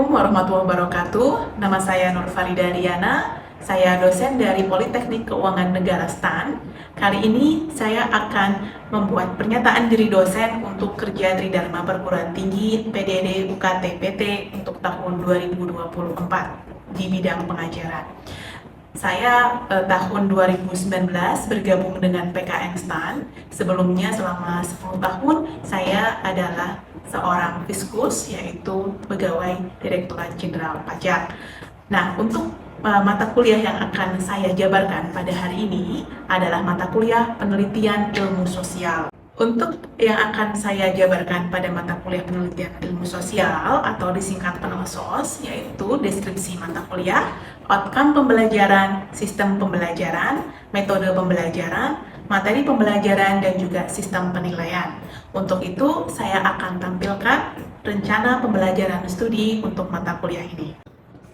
Assalamualaikum warahmatullahi wabarakatuh. Nama saya Nur Farida Riana. Saya dosen dari Politeknik Keuangan Negara STAN. Kali ini saya akan membuat pernyataan diri dosen untuk kerja Tridharma Perguruan Tinggi PDD UKT PT untuk tahun 2024 di bidang pengajaran. Saya tahun 2019 bergabung dengan PKN STAN. Sebelumnya selama 10 tahun saya adalah seorang fiskus, yaitu pegawai Direktorat Jenderal Pajak. Nah, untuk mata kuliah yang akan saya jabarkan pada hari ini adalah mata kuliah penelitian ilmu sosial. Untuk yang akan saya jabarkan pada mata kuliah penelitian ilmu sosial atau disingkat PENELSOS, yaitu deskripsi mata kuliah, outcome pembelajaran, sistem pembelajaran, metode pembelajaran, materi pembelajaran, dan juga sistem penilaian. Untuk itu, saya akan tampilkan rencana pembelajaran studi untuk mata kuliah ini.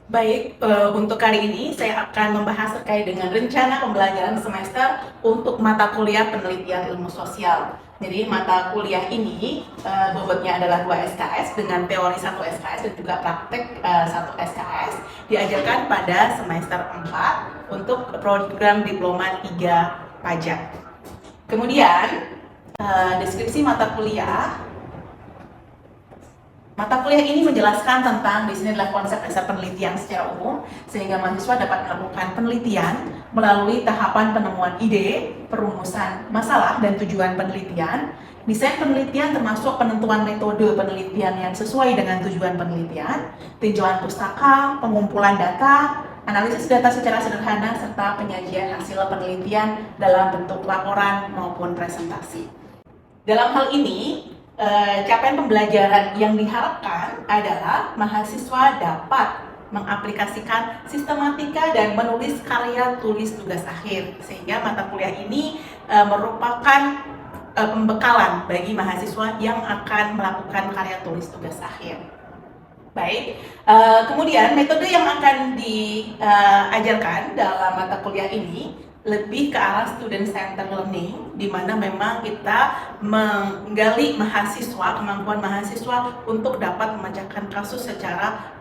Baik, untuk kali ini saya akan membahas terkait dengan rencana pembelajaran semester untuk mata kuliah penelitian ilmu sosial. Jadi mata kuliah ini bobotnya adalah 2 SKS dengan teori 1 SKS dan juga praktek 1 SKS, diajarkan pada semester 4 untuk program diploma 3 pajak. Kemudian deskripsi mata kuliah. Mata kuliah ini menjelaskan tentang di sini adalah konsep dasar penelitian secara umum, sehingga mahasiswa dapat melakukan penelitian melalui tahapan penemuan ide, perumusan masalah dan tujuan penelitian, desain penelitian termasuk penentuan metode penelitian yang sesuai dengan tujuan penelitian, tinjauan pustaka, pengumpulan data, analisis data secara sederhana, serta penyajian hasil penelitian dalam bentuk laporan maupun presentasi. Dalam hal ini, capaian pembelajaran yang diharapkan adalah mahasiswa dapat mengaplikasikan sistematika dan menulis karya tulis tugas akhir, sehingga mata kuliah ini merupakan pembekalan bagi mahasiswa yang akan melakukan karya tulis tugas akhir. Baik, kemudian metode yang akan diajarkan dalam mata kuliah ini lebih ke arah student center learning, di mana memang kita menggali mahasiswa, kemampuan mahasiswa untuk dapat memecahkan kasus secara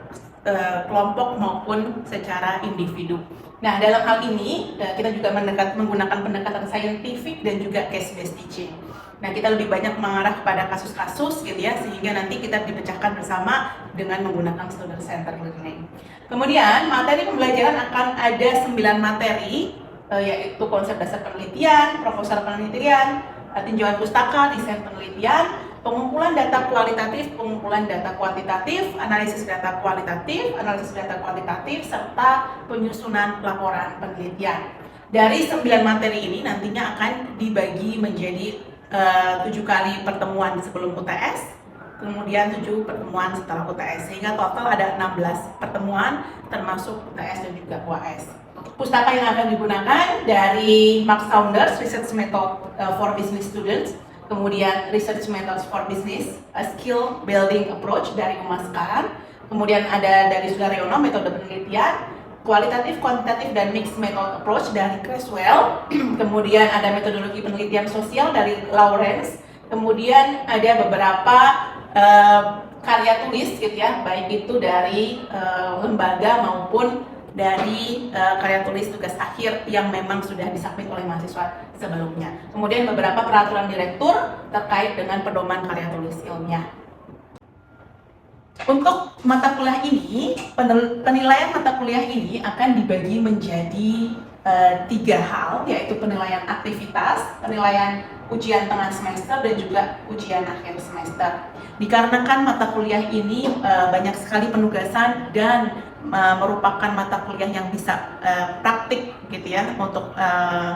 kelompok maupun secara individu. Nah, dalam hal ini kita juga menggunakan pendekatan saintifik dan juga case based teaching. Nah, kita lebih banyak mengarah kepada kasus-kasus gitu ya, sehingga nanti kita dipecahkan bersama dengan menggunakan student center learning. Kemudian materi pembelajaran akan ada 9 materi, yaitu konsep dasar penelitian, proposal penelitian, tinjauan pustaka, desain penelitian, pengumpulan data kualitatif, pengumpulan data kuantitatif, analisis data kualitatif, analisis data kuantitatif, serta penyusunan laporan penelitian. Dari 9 materi ini nantinya akan dibagi menjadi 7 kali pertemuan sebelum UTS, kemudian 7 pertemuan setelah UTS, sehingga total ada 16 pertemuan termasuk UTS dan juga UAS. Pustaka yang akan digunakan dari Max Saunders, Research Method for Business Students, kemudian Research Methods for Business, a Skill Building Approach dari Umaskan, kemudian ada dari Sudaryono, metode penelitian, kualitatif, kuantitatif, dan mixed method approach dari Creswell, kemudian ada metodologi penelitian sosial dari Lawrence, kemudian ada beberapa karya tulis gitu ya, baik itu dari lembaga maupun dari karya tulis tugas akhir yang memang sudah disubmit oleh mahasiswa sebelumnya. Kemudian beberapa peraturan direktur terkait dengan pedoman karya tulis ilmiah. Untuk mata kuliah ini, penilaian mata kuliah ini akan dibagi menjadi 3 hal, yaitu penilaian aktivitas, penilaian ujian tengah semester, dan juga ujian akhir semester. Dikarenakan mata kuliah ini banyak sekali penugasan dan merupakan mata kuliah yang bisa praktik gitu ya untuk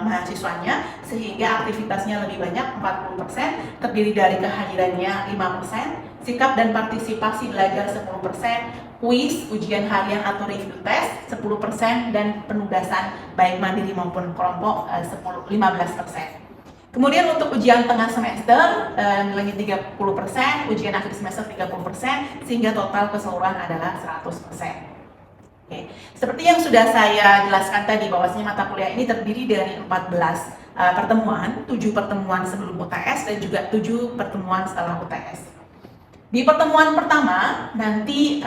mahasiswanya, sehingga aktivitasnya lebih banyak 40%, terdiri dari kehadirannya 5%, sikap dan partisipasi belajar 10%, kuis, ujian harian atau review test 10%, dan penugasan baik mandiri maupun kelompok 15%. Kemudian untuk ujian tengah semester nilainya 30%, ujian akhir semester 30%, sehingga total keseluruhan adalah 100%. Oke. Seperti yang sudah saya jelaskan tadi, bahwasanya mata kuliah ini terdiri dari 14 pertemuan, 7 pertemuan sebelum UTS dan juga 7 pertemuan setelah UTS. Di pertemuan pertama nanti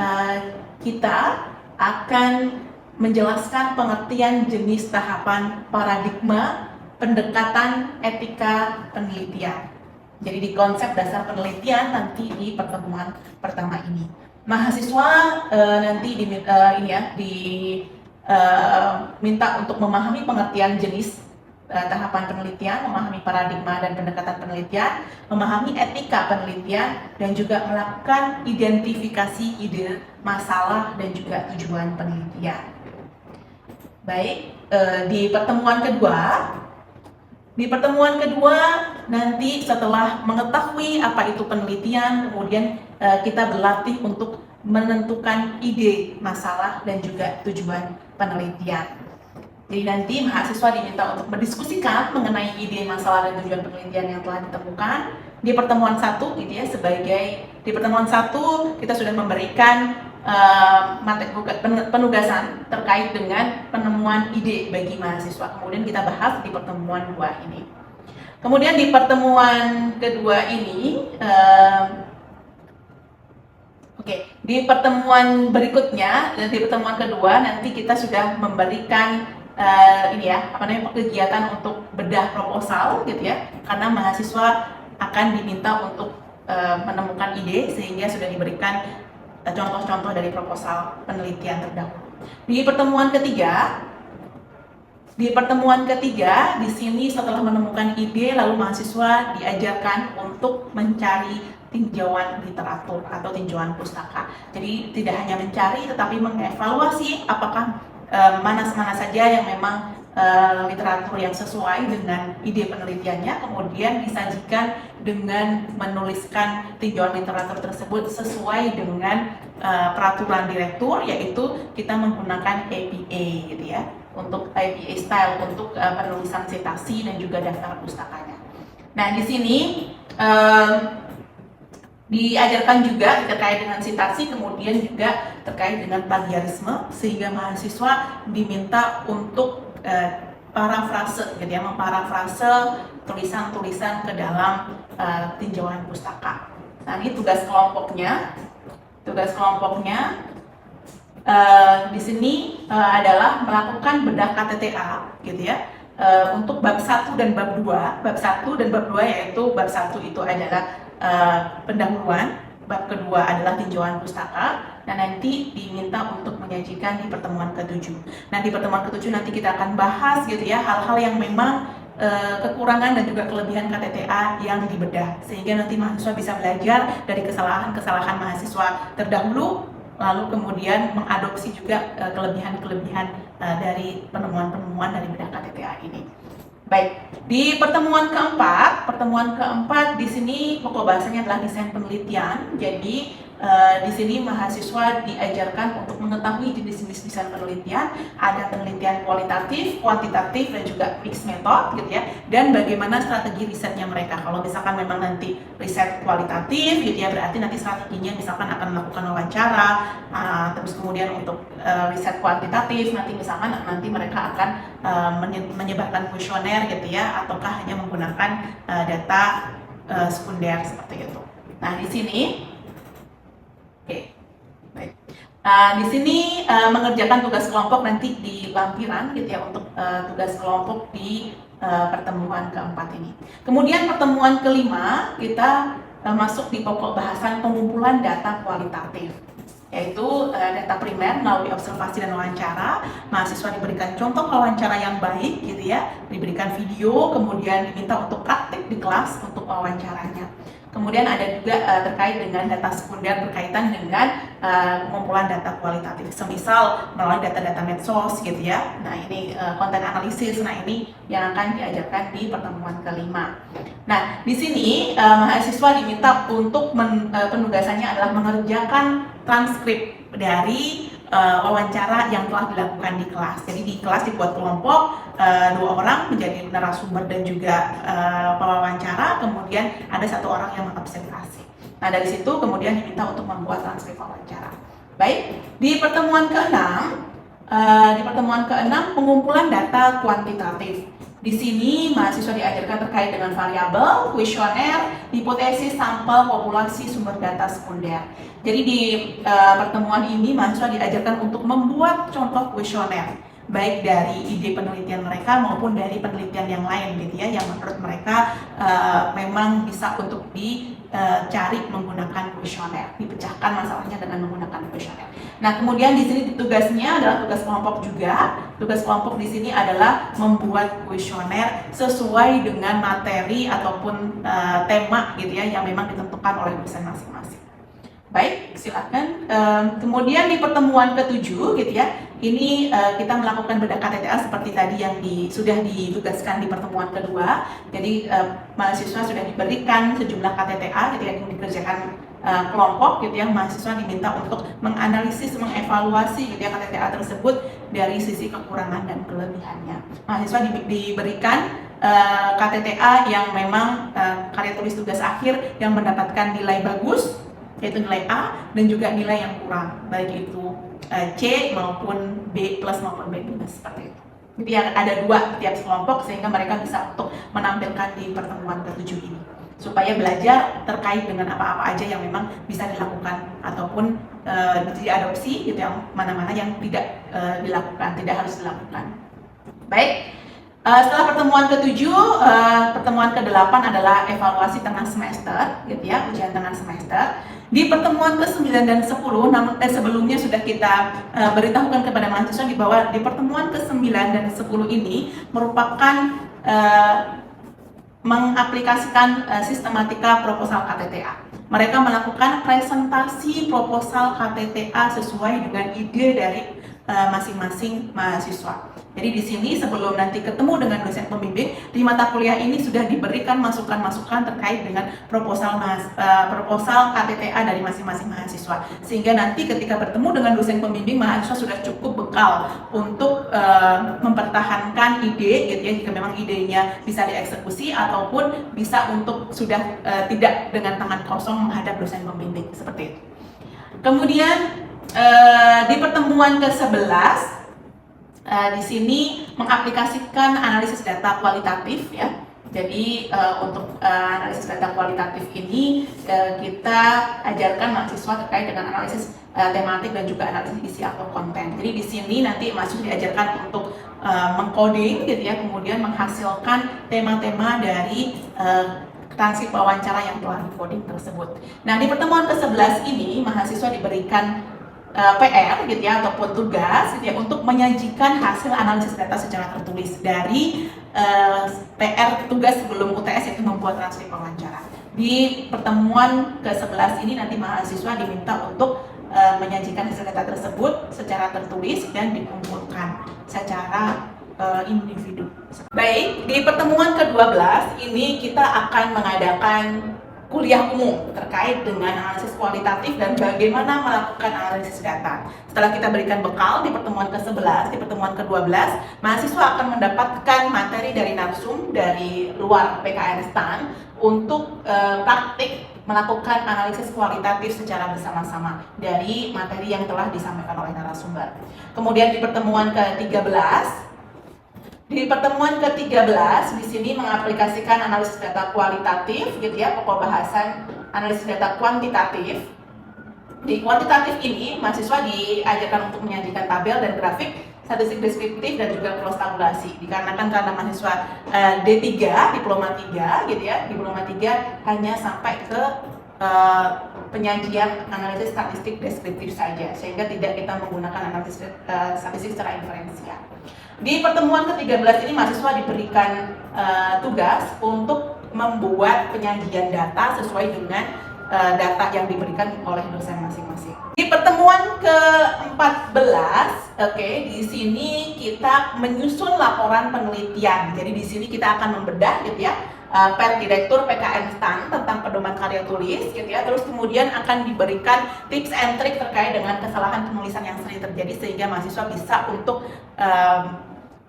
kita akan menjelaskan pengertian jenis tahapan paradigma pendekatan etika penelitian. Jadi di konsep dasar penelitian nanti di pertemuan pertama ini, mahasiswa nanti diminta untuk memahami pengertian jenis tahapan penelitian, memahami paradigma dan pendekatan penelitian, memahami etika penelitian, dan juga melakukan identifikasi ide, masalah, dan juga tujuan penelitian. Baik, di pertemuan kedua nanti setelah mengetahui apa itu penelitian, kemudian kita berlatih untuk menentukan ide, masalah, dan juga tujuan penelitian. Jadi nanti mahasiswa diminta untuk berdiskusikan mengenai ide, masalah, dan tujuan penelitian yang telah ditemukan di pertemuan 1 gitu ya. Di pertemuan 1 kita sudah memberikan penugasan terkait dengan penemuan ide bagi mahasiswa. Kemudian kita bahas di pertemuan 2 ini. Kemudian di pertemuan kedua ini, di pertemuan berikutnya, di pertemuan kedua nanti kita sudah memberikan kegiatan untuk bedah proposal gitu ya, karena mahasiswa akan diminta untuk menemukan ide sehingga sudah diberikan contoh-contoh dari proposal penelitian terdahulu. Di pertemuan ketiga, di sini setelah menemukan ide, lalu mahasiswa diajarkan untuk mencari tinjauan literatur atau tinjauan pustaka. Jadi tidak hanya mencari, tetapi mengevaluasi apakah mana saja yang memang literatur yang sesuai dengan ide penelitiannya, kemudian disajikan dengan menuliskan tinjauan literatur tersebut sesuai dengan peraturan direktur, yaitu kita menggunakan APA gitu ya, untuk APA style untuk penulisan sitasi dan juga daftar pustakanya. Nah, di sini diajarkan juga terkait dengan sitasi, kemudian juga terkait dengan plagiarisme, sehingga mahasiswa diminta untuk parafrase, gitu ya, memparafrase tulisan-tulisan ke dalam tinjauan pustaka. Nah, ini tugas kelompoknya. Di sini adalah melakukan bedah KTTA, gitu ya, untuk bab 1 dan bab 2. Bab 1 dan bab 2 yaitu bab 1 itu adalah pendahuluan, bab kedua adalah tinjauan pustaka. Nah, nanti diminta untuk menyajikan di pertemuan ke-7. Nah, di pertemuan ke-7 nanti kita akan bahas gitu ya, hal-hal yang memang kekurangan dan juga kelebihan KTTA yang dibedah, sehingga nanti mahasiswa bisa belajar dari kesalahan-kesalahan mahasiswa terdahulu, lalu kemudian mengadopsi juga kelebihan-kelebihan dari penemuan-penemuan dari bedah KTTA ini. Baik, di pertemuan keempat di sini pokok bahasanya adalah desain penelitian. Jadi di sini mahasiswa diajarkan untuk mengetahui jenis-jenis desain penelitian. Ada penelitian kualitatif, kuantitatif, dan juga mixed method gitu ya. Dan bagaimana strategi risetnya mereka. Kalau misalkan memang nanti riset kualitatif gitu ya, berarti nanti strateginya misalkan akan melakukan wawancara. Terus kemudian untuk riset kuantitatif nanti mereka akan menyebarkan kuesioner gitu ya, ataukah hanya menggunakan data sekunder seperti itu. Nah, di sini di sini mengerjakan tugas kelompok nanti di lampiran gitu ya, untuk tugas kelompok di pertemuan keempat ini. Kemudian pertemuan kelima kita masuk di pokok bahasan pengumpulan data kualitatif, yaitu data primer melalui observasi dan wawancara. Mahasiswa diberikan contoh wawancara yang baik gitu ya, diberikan video, kemudian diminta untuk praktik di kelas untuk wawancaranya. Kemudian ada juga terkait dengan data sekunder berkaitan dengan pengumpulan data kualitatif, semisal melalui data-data medsos gitu ya. Nah, ini konten analisis. Nah, ini yang akan diajarkan di pertemuan kelima. Nah, di sini mahasiswa diminta untuk penugasannya adalah mengerjakan transkrip dari wawancara yang telah dilakukan di kelas. Jadi di kelas dibuat kelompok 2 orang menjadi narasumber dan juga pewawancara, kemudian ada 1 orang yang mengobservasi. Nah, dari situ kemudian diminta untuk membuat transkrip wawancara. Baik, di pertemuan ke-6 pengumpulan data kuantitatif. Di sini mahasiswa diajarkan terkait dengan variabel, kuesioner, hipotesis, sampel, populasi, sumber data sekunder. Jadi di pertemuan ini mahasiswa diajarkan untuk membuat contoh kuesioner, baik dari ide penelitian mereka maupun dari penelitian yang lain gitu ya, yang menurut mereka memang bisa untuk dicari menggunakan kuesioner, dipecahkan masalahnya dengan menggunakan kuesioner. Nah, kemudian di sini tugasnya adalah tugas kelompok juga. Tugas kelompok di sini adalah membuat kuesioner sesuai dengan materi ataupun tema gitu ya yang memang ditentukan oleh dosen masing-masing. Baik, silakan. Kemudian di pertemuan ke-7 gitu ya, ini kita melakukan bedah KTTA seperti tadi yang sudah ditugaskan di pertemuan kedua. Jadi mahasiswa sudah diberikan sejumlah KTTA gitu ya, yang dikerjakan kelompok gitu ya. Mahasiswa diminta untuk menganalisis, mengevaluasi gitu ya KTTA tersebut dari sisi kekurangan dan kelebihannya. Mahasiswa diberikan KTTA yang memang karya tulis tugas akhir yang mendapatkan nilai bagus, yaitu nilai A, dan juga nilai yang kurang, baik itu C maupun B plus maupun B minus, seperti itu. Jadi ada 2 tiap kelompok sehingga mereka bisa untuk menampilkan di pertemuan ke-7 ini, supaya belajar terkait dengan apa-apa aja yang memang bisa dilakukan ataupun diadopsi gitu, yang mana-mana yang tidak dilakukan, tidak harus dilakukan. Baik. Setelah pertemuan ke-7, pertemuan ke-8 adalah evaluasi tengah semester, gitu ya, ujian tengah semester. Di pertemuan ke-9 dan 10, namun sebelumnya sudah kita beritahukan kepada mahasiswa bahwa di pertemuan ke-9 dan 10 ini merupakan mengaplikasikan sistematika proposal KTTA. Mereka melakukan presentasi proposal KTTA sesuai dengan ide dari masing-masing mahasiswa. Jadi di sini sebelum nanti ketemu dengan dosen pembimbing, di mata kuliah ini sudah diberikan masukan-masukan terkait dengan proposal KTTA dari masing-masing mahasiswa. Sehingga nanti ketika bertemu dengan dosen pembimbing, mahasiswa sudah cukup bekal untuk mempertahankan ide gitu ya, jika memang idenya bisa dieksekusi ataupun bisa untuk sudah tidak dengan tangan kosong menghadap dosen pembimbing, seperti itu. Kemudian di pertemuan ke-11 di sini mengaplikasikan analisis data kualitatif ya. Jadi untuk analisis data kualitatif ini kita ajarkan mahasiswa terkait dengan analisis tematik dan juga analisis isi atau konten. Jadi di sini nanti mahasiswa diajarkan untuk mengcoding gitu ya, kemudian menghasilkan tema-tema dari transkrip wawancara yang telah di-coding tersebut. Nah, di pertemuan ke-11 ini mahasiswa diberikan PR gitu ya, ataupun tugas gitu ya, untuk menyajikan hasil analisis data secara tertulis dari PR tugas sebelum UTS, yaitu membuat transkrip wawancara. Di pertemuan ke-11 ini nanti mahasiswa diminta untuk menyajikan hasil data tersebut secara tertulis dan dikumpulkan secara individu. Baik, di pertemuan ke-12 ini kita akan mengadakan kuliah umum terkait dengan analisis kualitatif dan bagaimana melakukan analisis data. Setelah kita berikan bekal di pertemuan ke-11, di pertemuan ke-12, mahasiswa akan mendapatkan materi dari narsum dari luar PKN STAN untuk praktik melakukan analisis kualitatif secara bersama-sama dari materi yang telah disampaikan oleh narasumber. Kemudian di pertemuan ke-13, di sini mengaplikasikan analisis data kualitatif gitu ya, pokok bahasan analisis data kuantitatif. Di kuantitatif ini mahasiswa diajarkan untuk menyajikan tabel dan grafik, statistik deskriptif dan juga cross tabulasi. Dikarenakan karena mahasiswa D3, diploma 3 gitu ya, diploma 3 hanya sampai ke penyajian analisis statistik deskriptif saja, sehingga tidak kita menggunakan analisis statistik secara inferensial. Di pertemuan ke-13 ini mahasiswa diberikan tugas untuk membuat penyajian data sesuai dengan data yang diberikan oleh dosen masing-masing. Di pertemuan ke-14, di sini kita menyusun laporan penelitian. Jadi di sini kita akan membedah gitu ya, per direktur PKN STAN tentang pedoman karya tulis gitu ya. Terus kemudian akan diberikan tips and trick terkait dengan kesalahan penulisan yang sering terjadi, sehingga mahasiswa bisa untuk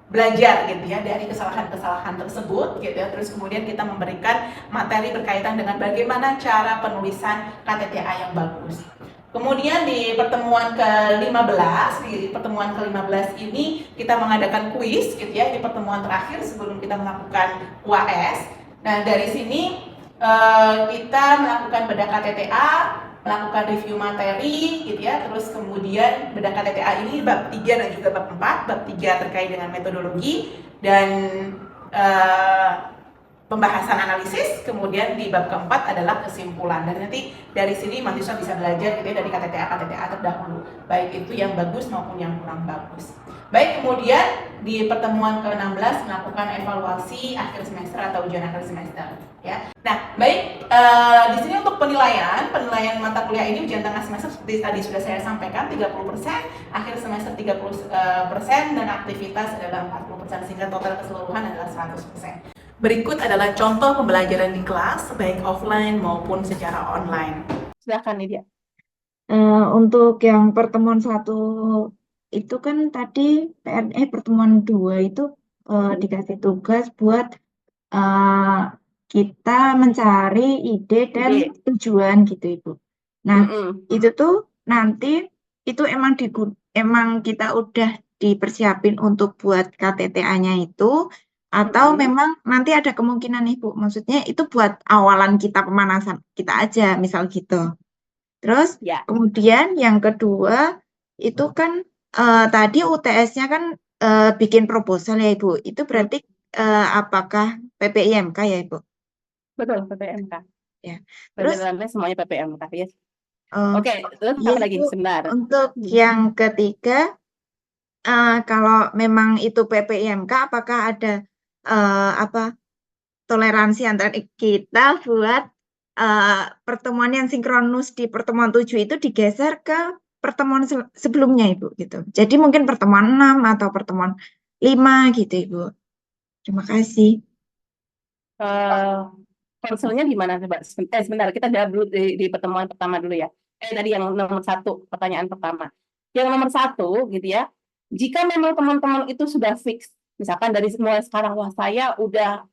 belajar gitu ya dari kesalahan-kesalahan tersebut gitu ya. Terus kemudian kita memberikan materi berkaitan dengan bagaimana cara penulisan KTTA yang bagus. Kemudian di pertemuan ke-15, ini kita mengadakan kuis gitu ya, di pertemuan terakhir sebelum kita melakukan UAS. Nah, dari sini kita melakukan bedah KTTA, melakukan review materi gitu ya, terus kemudian bedah KTTA ini bab 3 dan juga bab 4. Bab 3 terkait dengan metodologi dan pembahasan analisis, kemudian di bab keempat adalah kesimpulan. Dan nanti dari sini mahasiswa bisa belajar gitu ya, dari KTTA terdahulu, baik itu yang bagus maupun yang kurang bagus. Baik, kemudian di pertemuan ke-16 melakukan evaluasi akhir semester atau ujian akhir semester ya. Nah, baik, di sini untuk penilaian mata kuliah ini ujian tengah semester seperti tadi sudah saya sampaikan 30%, akhir semester 30%, dan aktivitas adalah 40%, sehingga total keseluruhan adalah 100%. Berikut adalah contoh pembelajaran di kelas, baik offline maupun secara online. Silakan Lydia. Untuk yang pertemuan 1 itu kan tadi pertemuan 2 itu dikasih tugas buat kita mencari ide dan tujuan gitu Ibu. Nah, itu tuh nanti itu emang kita udah dipersiapin untuk buat KTTA-nya itu, atau memang nanti ada kemungkinan Ibu, maksudnya itu buat awalan kita pemanasan kita aja, misal gitu. Terus kemudian yang kedua itu kan tadi UTS-nya kan bikin proposal ya Ibu. Itu berarti apakah PPIMK ya Ibu? Betul, PPMK. Ya. Terus semuanya PPMK, yes. Oke, terus apa lagi? Sebentar. Untuk yang ketiga, kalau memang itu PPIMK, apakah ada toleransi antara kita buat pertemuan yang sinkronus di pertemuan 7 itu digeser ke pertemuan sebelumnya Ibu gitu. Jadi mungkin pertemuan 6 atau pertemuan 5 gitu Ibu. Terima kasih. Konselnya di mana coba? Sebentar, kita jawab dulu di pertemuan pertama dulu ya. Tadi yang nomor 1, pertanyaan pertama. Yang nomor 1 gitu ya, jika memang teman-teman itu sudah fix, misalkan dari semua sekarang, wah saya udah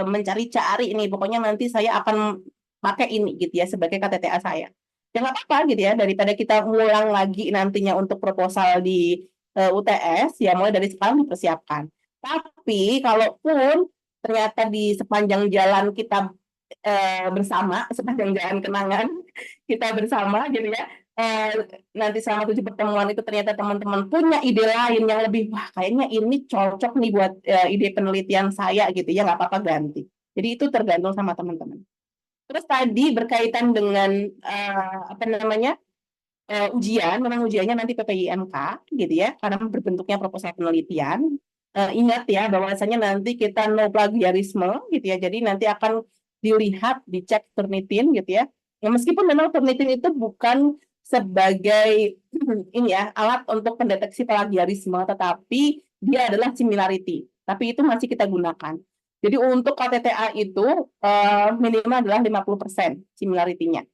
mencari-cari ini, pokoknya nanti saya akan pakai ini gitu ya sebagai KTTA saya. Ya nggak apa-apa gitu ya, daripada kita ngulang lagi nantinya untuk proposal di UTS, ya mulai dari sekarang dipersiapkan. Tapi kalaupun ternyata di sepanjang jalan kita bersama, sepanjang jalan kenangan kita bersama gitu ya, nanti selama 7 pertemuan itu ternyata teman-teman punya ide lain yang lebih, wah kayaknya ini cocok nih buat ide penelitian saya gitu ya, nggak apa-apa ganti. Jadi itu tergantung sama teman-teman. Terus tadi berkaitan dengan ujian, memang ujiannya nanti PPIMK gitu ya, karena berbentuknya proposal penelitian. Ingat ya bahwasanya nanti kita no plagiarisme gitu ya, jadi nanti akan dilihat, dicek Turnitin gitu ya. Meskipun memang Turnitin itu bukan sebagai ini ya alat untuk pendeteksi plagiarisme, tetapi dia adalah similarity. Tapi itu masih kita gunakan. Jadi untuk KTTA itu minimal adalah 50% similarity-nya.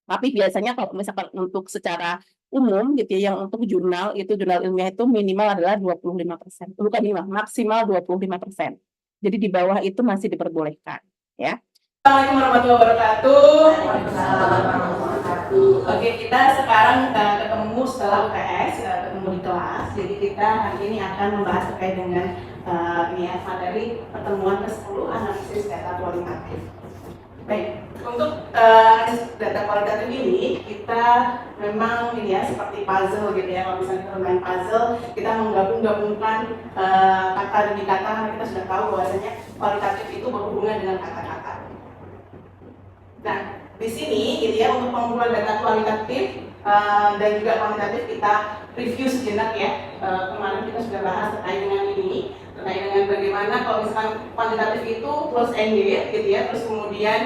Tapi biasanya kalau misalkan untuk secara umum gitu ya, yang untuk jurnal ilmiah itu minimal adalah 25%. Bukan minimal, maksimal 25%. Jadi di bawah itu masih diperbolehkan, ya. Assalamualaikum warahmatullahi wabarakatuh. Oke, kita sekarang ketemu setelah UTS, ketemu di kelas. Jadi kita hari ini akan membahas terkait dengan materi pertemuan ke-10 analisis data kualitatif. Baik, untuk data kualitatif ini kita memang ini ya seperti puzzle gitu ya. Kalau misalnya kita bermain puzzle, kita menggabung-gabungkan kata demi kata, karena kita sudah tahu bahwasanya kualitatif itu berhubungan dengan kata-kata. Nah, di sini gitu ya, untuk pengumpulan data kualitatif dan juga kuantitatif kita review sejenak ya. Kemarin kita sudah bahas terkait dengan ini, terkait dengan bagaimana kalau misalkan kuantitatif itu close ended gitu ya, terus kemudian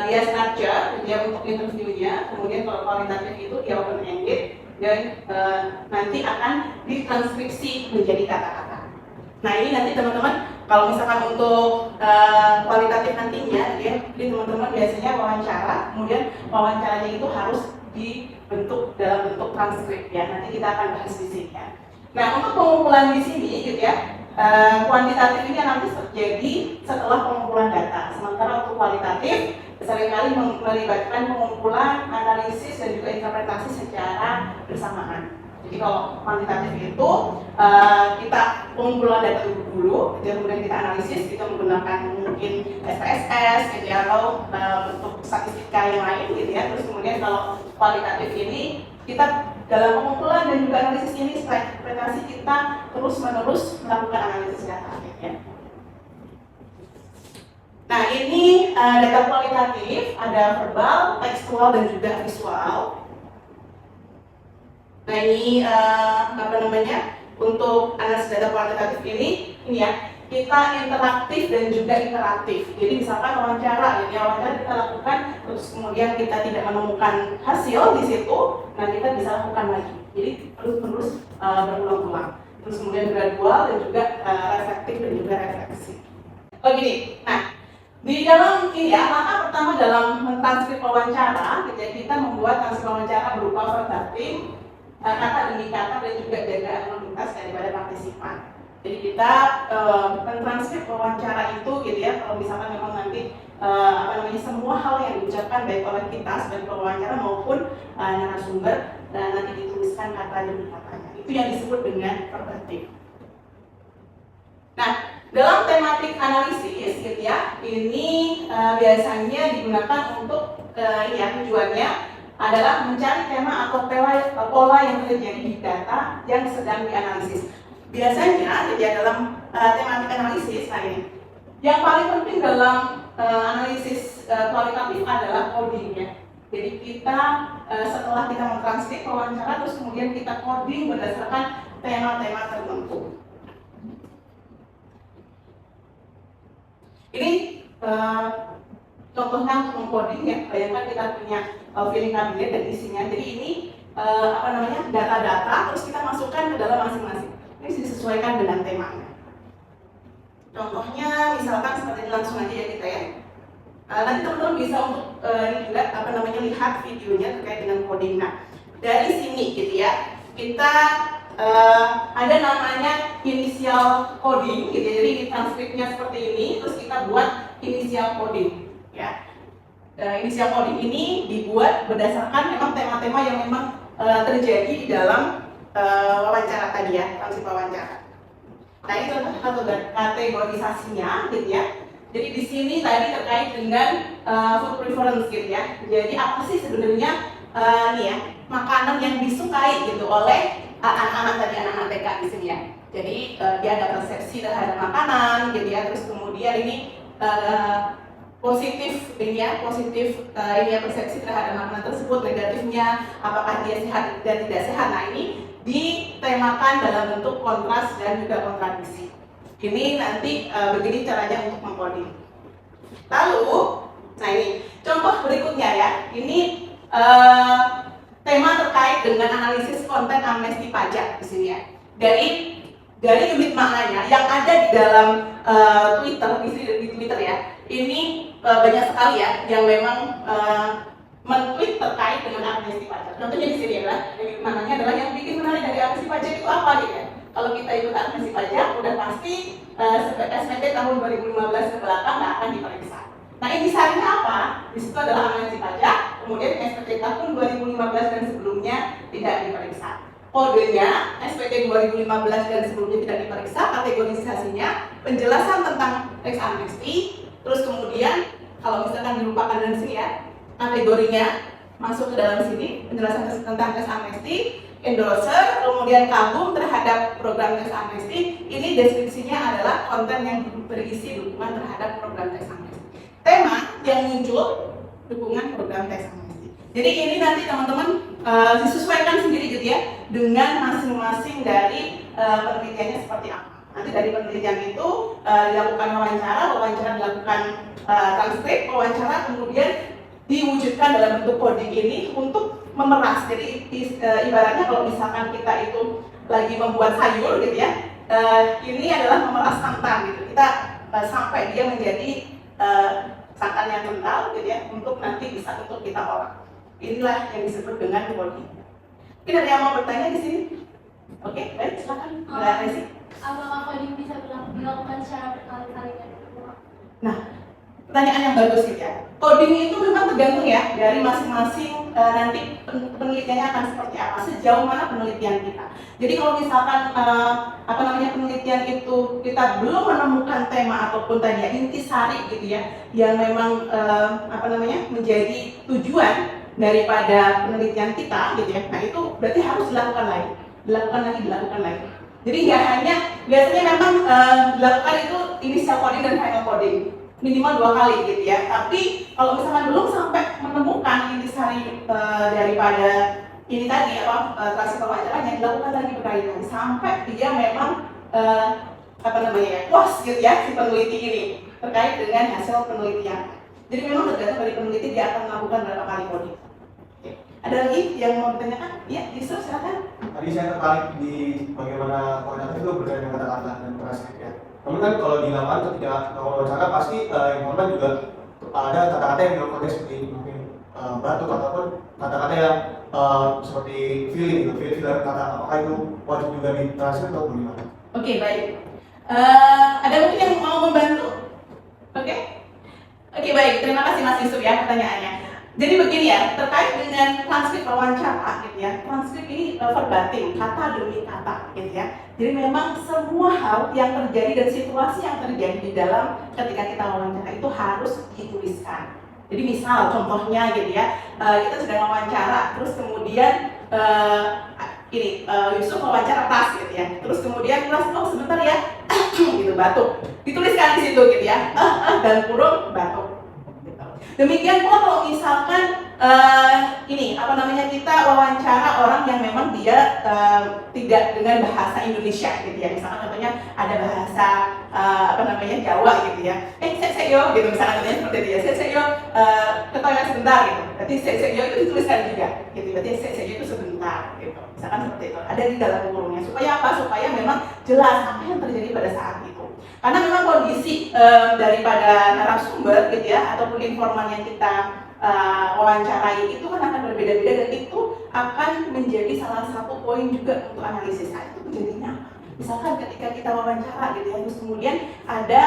dia structure dia untuk interviewnya, kemudian kalau kualitatif itu dia open ended dan nanti akan ditranskripsi menjadi kata-kata. Nah ini nanti teman-teman kalau misalkan untuk kualitatif nantinya ya, jadi teman-teman biasanya wawancara, kemudian wawancaranya itu harus dibentuk dalam bentuk transkrip ya. Nanti kita akan bahas di sini ya. Nah untuk pengumpulan di sini gitu ya, kuantitatif ini nanti terjadi setelah pengumpulan data. Sementara untuk kualitatif seringkali melibatkan pengumpulan, analisis, dan juga interpretasi secara bersamaan. Jadi kalau kuantitatif itu kita pengumpulan data dulu, kemudian kita analisis, kita menggunakan mungkin SPSS, gitu ya, atau bentuk statistika yang lain, gitu ya. Terus kemudian kalau kualitatif ini kita dalam pengumpulan dan juga analisis ini setelah interpretasi kita terus-menerus melakukan analisis data, gitu ya. Nah ini data kualitatif, ada verbal, tekstual, dan juga visual. Nah ini untuk analisis data kuantitatif ini ya kita interaktif dan juga interaktif. Jadi misalkan wawancara, ya wawancara kita lakukan, terus kemudian kita tidak menemukan hasil di situ, nah kita bisa lakukan lagi. Jadi terus berulang-ulang. Terus kemudian gradual dan juga reflektif dan juga refleksi. Begini, nah di dalam ini ya, langkah pertama dalam mentranskrip wawancara, kita membuat transkrip wawancara berupa verbatim, kata demi kata, dan juga jaga anonimitas daripada partisipan. Jadi kita mentranskrip wawancara itu, gitu ya. Kalau misalkan memang nanti semua hal yang diucapkan baik oleh kita sebagai pewawancara maupun narasumber, dan nanti dituliskan kata demi katanya. Itu yang disebut dengan verbatim. Nah, dalam tematik analisis, gitu ya, ini biasanya digunakan untuk tujuannya adalah mencari tema atau pola yang terjadi di data yang sedang dianalisis. Biasanya, ya, dalam tematik analisis, nah ini, yang paling penting dalam analisis kualitatif adalah codingnya. Jadi kita setelah kita mentranskrip wawancara, terus kemudian kita coding berdasarkan tema-tema tertentu. Ini contohnya untuk mengcoding ya, bayangkan kita punya filing kabinet dan isinya. Jadi ini data-data, terus kita masukkan ke dalam masing-masing. Ini disesuaikan dengan temanya. Contohnya misalkan seperti ini, langsung aja ya kita ya. Nanti teman-teman bisa untuk juga lihat videonya terkait dengan coding. Nah, dari sini gitu ya, kita ada namanya inisial coding gitu ya. Jadi transkripnya seperti ini, terus kita buat inisial coding ya. Inisial coding ini dibuat berdasarkan memang tema-tema yang memang terjadi di dalam wawancara tadi ya, transkrip wawancara. Nah itu satu kategorisasinya gitu ya. Jadi di sini tadi terkait dengan food preference gitu ya. Jadi apa sih sebenarnya makanan yang disukai gitu oleh anak-anak tadi, anak-anak TK di sini ya. Jadi dia ada persepsi terhadap makanan gitu ya. Terus kemudian ini positif persepsi terhadap makanan tersebut, negatifnya apakah dia sehat dan tidak sehat. Nah ini ditemakan dalam bentuk kontras dan juga kontradiksi. Ini nanti begini caranya untuk mengcoding. Lalu, nah ini contoh berikutnya ya. Ini tema terkait dengan analisis konten amnesti pajak di sini ya. Dari unit maknanya yang ada di dalam Twitter, di Twitter ya. Ini banyak sekali ya yang memang men-tweet terkait dengan amnesti pajak. Contohnya di sini adalah unit maknanya adalah yang bikin menarik dari amnesti pajak itu apa gitu ya. Kalau kita ikut amnesti pajak, udah pasti SPT tahun 2015 ke belakang nggak akan diperiksa. Nah intisarinya apa? Di situ adalah amnesti pajak, kemudian SPT tahun 2015 dan sebelumnya tidak diperiksa. Kodenya SPT 2015 dan sebelumnya tidak diperiksa, kategorisasinya penjelasan tentang teks amnesti, terus kemudian kalau misalkan dilupakan dari sini ya, kategorinya masuk ke dalam sini, penjelasan tentang teks amnesti, endorser, kemudian kagum terhadap program teks amnesti. Ini deskripsinya adalah konten yang berisi dukungan terhadap program teks amnesti. Tema yang muncul dukungan program teks amnesti. Jadi ini nanti teman-teman disesuaikan sendiri gitu ya dengan masing-masing dari penelitiannya seperti apa. Nanti dari penelitian itu dilakukan wawancara dilakukan transkrip wawancara, kemudian diwujudkan dalam bentuk coding ini untuk memeras. Jadi ibaratnya kalau misalkan kita itu lagi membuat sayur gitu ya, ini adalah memeras santan gitu. Kita sampai dia menjadi santan yang kental gitu ya, untuk nanti bisa untuk kita olah. Inilah yang disebut dengan coding. Mungkin ada yang mau bertanya di sini? Oke, baik, silakan. Mbak Resi. Apakah coding bisa dilakukan secara berkali-kali dan berulang? Nah, pertanyaan yang bagus gitu ya. Coding itu memang tergantung ya dari masing-masing nanti penelitiannya akan seperti apa, sejauh mana penelitian kita. Jadi kalau misalkan penelitian itu kita belum menemukan tema ataupun tadi ya intisari gitu ya, yang memang menjadi tujuan daripada penelitian kita gitu ya. Nah itu berarti harus dilakukan lagi. Jadi nggak hanya biasanya memang dilakukan itu initial coding dan final coding minimal 2 kali gitu ya. Tapi kalau misalkan belum sampai menemukan intisari daripada ini tadi transkrip wawancaranya, dilakukan lagi berkali-kali sampai dia memang puas gitu ya si peneliti ini terkait dengan hasil penelitian. Jadi memang tergantung dari peneliti dia akan melakukan berapa kali coding. Oke. Ada lagi yang mau ditanyakan? Ya, Yusuf silakan. Tadi saya tertarik di bagaimana koordinator itu berkaitan dengan kata-kata dan transkrip ya. Namun kan kalau di lapangan ketika wawancara pasti informan juga ada kata-kata yang dilakukan seperti mungkin batuk ataupun kata-kata yang seperti feeling gitu, feel kata, apakah itu wajib juga ditranskrip atau bagaimana? Oke, baik. Ada mungkin yang mau membantu? Oke, baik. Terima kasih Mas Yusuf ya pertanyaannya. Jadi begini ya, terkait dengan transkrip wawancara gitu ya. Transkrip ini verbatim, kata demi kata gitu ya. Jadi memang semua hal yang terjadi dan situasi yang terjadi di dalam ketika kita wawancara itu harus dituliskan. Jadi misal contohnya gitu ya, kita sedang wawancara, terus kemudian Yusuf wawancara pas gitu ya. Terus kemudian oh sebentar ya, gitu batuk. Dituliskan di situ gitu ya, dan kurung batuk. Demikian pula kalau misalkan kita wawancara orang yang memang dia tidak dengan bahasa Indonesia gitu ya. Misalkan contohnya ada bahasa Jawa gitu ya. Seyo gitu misalkan contohnya seperti itu ya. Seyo ke toilet sebentar gitu. Berarti seyo itu dituliskan juga gitu. Berarti seyo itu sebentar gitu. Misalkan seperti itu. Ada di dalam kurungnya. Supaya apa? Supaya memang jelas apa yang terjadi pada saat itu. Karena memang kondisi daripada narasumber gitu ya, ataupun informan yang kita wawancarai itu kan akan berbeda-beda dan itu akan menjadi salah satu poin juga untuk analisis. Itu menjadinya misalkan ketika kita wawancara gitu ya, terus kemudian ada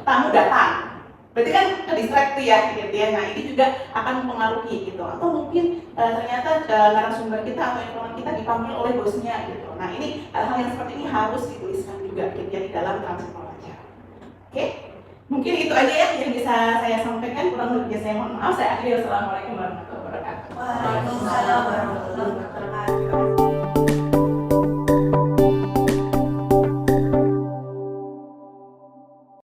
tamu datang, berarti kan ke-distract ya gitu ya. Nah ini juga akan mempengaruhi gitu. Atau mungkin ternyata narasumber kita atau informan kita dipanggil oleh bosnya gitu. Nah ini hal-hal yang seperti ini harus dituliskan juga gitu ya di dalam transkrip wawancara. Oke, mungkin itu aja ya yang bisa saya sampaikan. Kurang lebihnya saya mohon maaf. Saya akhiri. Wassalamualaikum warahmatullahi wabarakatuh. Waalaikumsalam.